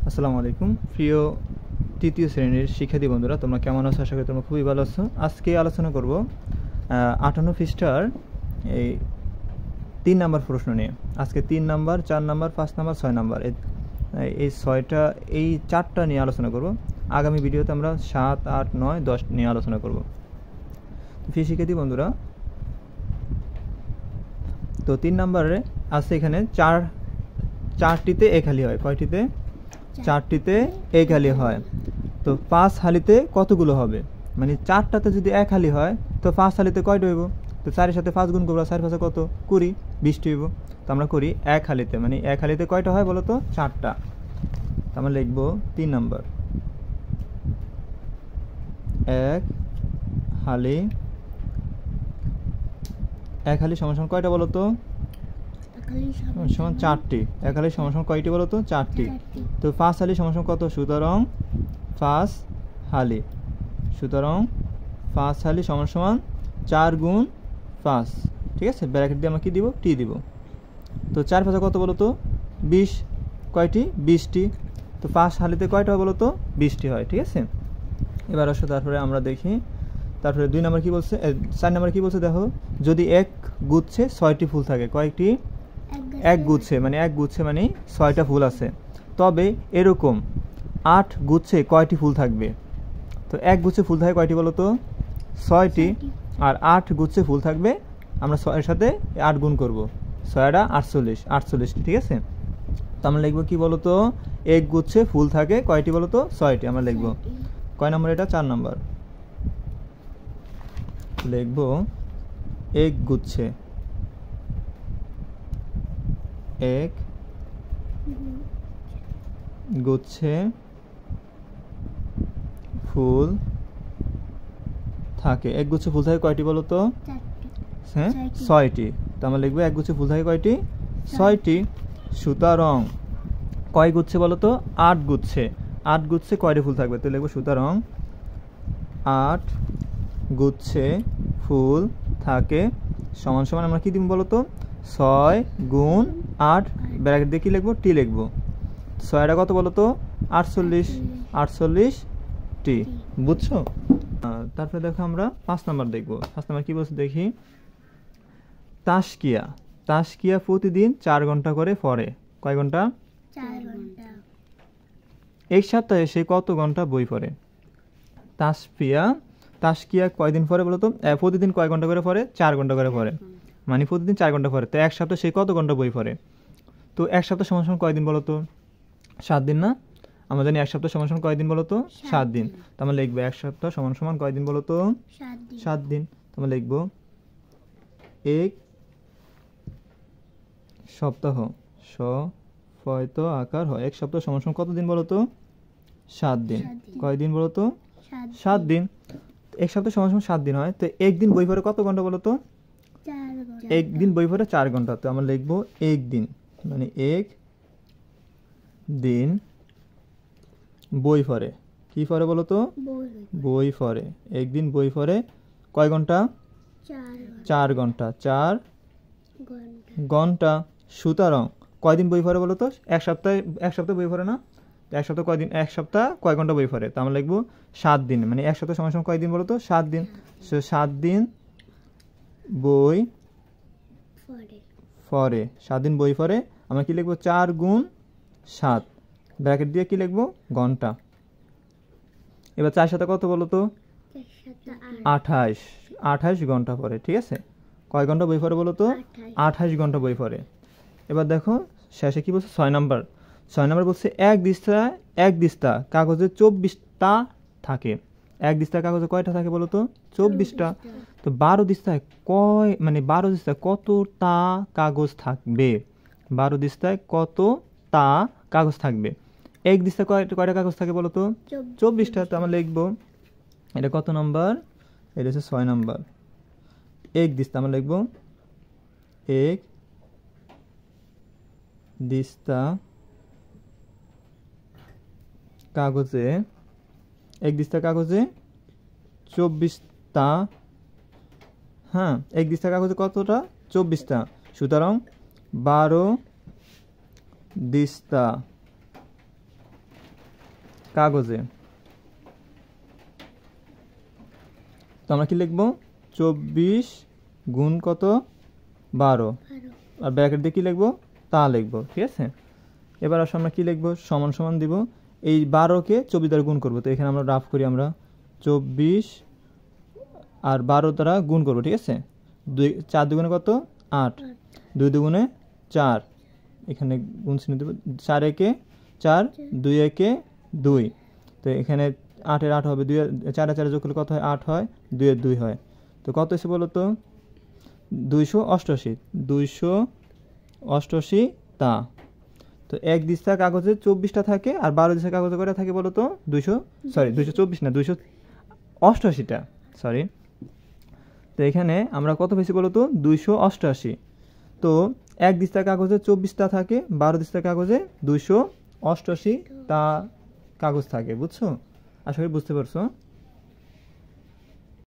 আসসালামু আলাইকুম প্রিয় তৃতীয় শ্রেণীর শিক্ষার্থী বন্ধুরা, তোমরা কেমন আছো? আশা করি তোমরা খুবই ভালো আছো। আজকে আলোচনা করব 58 পৃষ্ঠার এই 3 নম্বর প্রশ্ন নিয়ে। আজকে 3 নম্বর, 4 নম্বর, 5 নম্বর, 6 নম্বর এই 6টা এই 4টা নিয়ে আলোচনা করব। আগামী ভিডিওতে আমরা 7, 8, 9, 10 নিয়ে আলোচনা করব। প্রিয় শিক্ষার্থী বন্ধুরা, তো 3 নম্বরে আছে এখানে 4টিতে এক হালি হয়। কয়টিতে? 4টিতে এক হালি হয়। তো 5 হালিতে কতগুলো হবে? মানে 4টাতে যদি এক হালি হয় তো 5 হালিতে কয়টা হইব? তো 4 এর সাথে 5 গুণ করব, 4 5 কত? 20, 20টি হইব। তো আমরা করি এক হালিতে, মানে এক হালিতে কয়টা হয় বলো তো? 4টা। তো আমরা লিখব 3 নম্বর, এক হালি। এক হালি সমান সমান কয়টা বলো তো? সমান 4টি। এক হালি সমান সমান কয়টি বলো তো? 4টি। তো 5 হালি সমান সমান কত? সুতরাং 5 হালি। সুতরাং 5 হালি সমান সমান 4 গুণ 5। ঠিক আছে, ব্র্যাকেট দিয়ে আমরা কি দিব? টি দিব। তো 4 5 কত বলো তো? 20। কয়টি? 20টি। তো 5 হালিতে কয়টা হয় বলো তো? 20টি হয়। ঠিক আছে, এবার আসো তারপরে আমরা দেখি। তারপরে 2 নম্বর কি বলছে? 4 নম্বর কি বলছে দেখো, যদি এক গুচ্ছে 6টি ফুল থাকে। কয়েকটি? এক গুচ্ছে, মানে এক গুচ্ছে মানে 6টা ফুল আছে, তবে এরকম 8 গুচ্ছে কয়টি ফুল থাকবে? তো এক গুচ্ছে ফুল থাকে কয়টি বলো তো? 6টি। আর 8 গুচ্ছে ফুল থাকবে, আমরা 6 এর সাথে 8 গুণ করব, 6 48, 48। ঠিক আছে, তো আমরা লিখবো কি বলো তো? এক গুচ্ছে ফুল থাকে কয়টি বলো তো? 6টি। আমরা লিখবো কয় নম্বর এটা? 4 নম্বর। লিখবো এক গুচ্ছে, এক গুচ্ছে ফুল থাকে। এক গুচ্ছে ফুল থাকে কয়টি বলো তো? হ্যাঁ, 6টি। তো আমরা লিখবো এক গুচ্ছে ফুল থাকে কয়টি? 6টি। সুতরাং কয় গুচ্ছে বলো তো? 8 গুচ্ছে। 8 গুচ্ছে কয়টি ফুল থাকবে? তো লিখবো সুতরাং 8 গুচ্ছে ফুল থাকে সমান সমান আমরা কি দিব বলো তো? 6 গুণ 8, ব্র্যাকেট দিয়ে কি লিখবো? টি লিখবো। 6টা কত বলো তো? 48, 48টি। বুঝছো? তারপরে দেখো আমরা 5 নাম্বার দেখবো। 5 নাম্বার কি বলছে দেখি। তাসকিয়া প্রতিদিন 4 ঘন্টা করে পড়ে। কয় ঘন্টা? 4 ঘন্টা। এক সপ্তাহে সে কত ঘন্টা বই পড়ে? তাসকিয়া কয়দিন পড়ে বলো তো? প্রতিদিন কয় ঘন্টা করে পড়ে? 4 ঘন্টা করে পড়ে, মানে প্রতিদিন 4 ঘন্টা পড়ে। তো এক সপ্তাহে সে কত ঘন্টা বই পড়ে? তো এক সপ্তাহ সমান সমান কয়দিন বলো তো? 7 দিন না? আমরা জানি এক সপ্তাহ সমান সমান কয়দিন বলো তো? 7 দিন। তো আমরা লিখবো এক সপ্তাহ সমান সমান কয়দিন বলো তো? 7 দিন। তো আমরা লিখবো এক সপ্তাহ, ফয়তো আকার হয়। এক সপ্তাহ সমান সমান কত দিন বলো তো? 7 দিন। কয়দিন বলো তো? 7 দিন। এক সপ্তাহ সমান সমান 7 দিন হয়। তো একদিন বই পড়ে কত ঘন্টা বলো তো? 4 ঘন্টা। একদিন বই পড়ে 4 ঘন্টা। তো আমরা লিখবো এক দিন, মানে এক দিন বই পড়ে। কি পড়ে বলো তো? বই পড়ে। একদিন বই পড়ে কয় ঘন্টা? 4 ঘন্টা। 4 ঘন্টা। সুতরাং কয়দিন বই পড়ে বলো তো? এক সপ্তাহে বই পড়ে না? এক সপ্তাহ কয়দিন? এক সপ্তাহ কয় ঘন্টা বই পড়ে? তো আমরা লিখবো 7 দিন, মানে এক সপ্তাহ সমান সমান কয়দিন বলো তো? 7 দিন। 7 দিন বই পড়ে। 7 দিন বই পড়ে। আমরা কি লিখবো? 4 গুণ 7, ব্র্যাকেট দিয়ে কি লিখবো? ঘন্টা। এবার 4 সাথে কত বলো তো? 28, 28 ঘন্টা পড়ে। ঠিক আছে, কয় ঘন্টা বই পড়ে বলো তো? 28 ঘন্টা বই পড়ে। এবার দেখো শেষে কি বলছে? 6 নাম্বার। 6 নাম্বার বলছে এক দিস্তা কাগজে 24টা থাকে। এক দিস্তা কাগজে কয়টা থাকে বলো তো? 24টা। তো 12 দিস্তায় মানে 12 দিস্তায় কতটা কাগজ থাকবে? 12 দিস্তায় কতটা কাগজ থাকবে? এক দিস্তায় কয়টা কাগজ থাকে বলো তো? 24টা। তো আমরা লিখবো এটা কত নাম্বার? এটা হচ্ছে 6 নাম্বার। এক দিস্তা আমরা লিখবো এক দিস্তা কাগজে, এক দিস্তা কাগজে 24টা। হ্যাঁ, এক দিস্তা কাগজে কতটা? 24টা। সুতরাং 12 দিস্তা কাগজে। তো আমরা কি লিখবো? 24 গুণ কত? 12। 12 আর ব্র্যাকেট দিয়ে কি লিখবো? তা লিখবো, ঠিক আছে। এবার আসলে আমরা কি লিখবো? সমান সমান দিব, এই 12কে 24 দ্বারা গুণ করবো। তো এখানে আমরা রাফ করি, আমরা 24 আর 12 দ্বারা গুণ করবো, ঠিক আছে। 4 দুগুণে কত? 8, 2 দুগুণে 4, এখানে গুণ চিহ্ন দেবো। 4 একে 4, 2 একে 2, তো এখানে 8 এর 8 হবে, 2 4 4 যোগ করলে কত হয়? 8 হয়, 2 এর 2 হয়। তো কত এসে বলো তো? 288। 288 তা। তো এক দিস্তা কাগজে 24টা থাকে, আর 12 দিস্তা কাগজে করে থাকে বলো তো? 224 না, 288টা, সরি। তো এখানে আমরা কত পেয়েছি বলো তো? 288। তো এক দিস্তা কাগজে 24টা থাকে, 12 দিস্তা কাগজে 288 তা কাগজ থাকে, বুঝছো? আশা করি বুঝতে পারছো।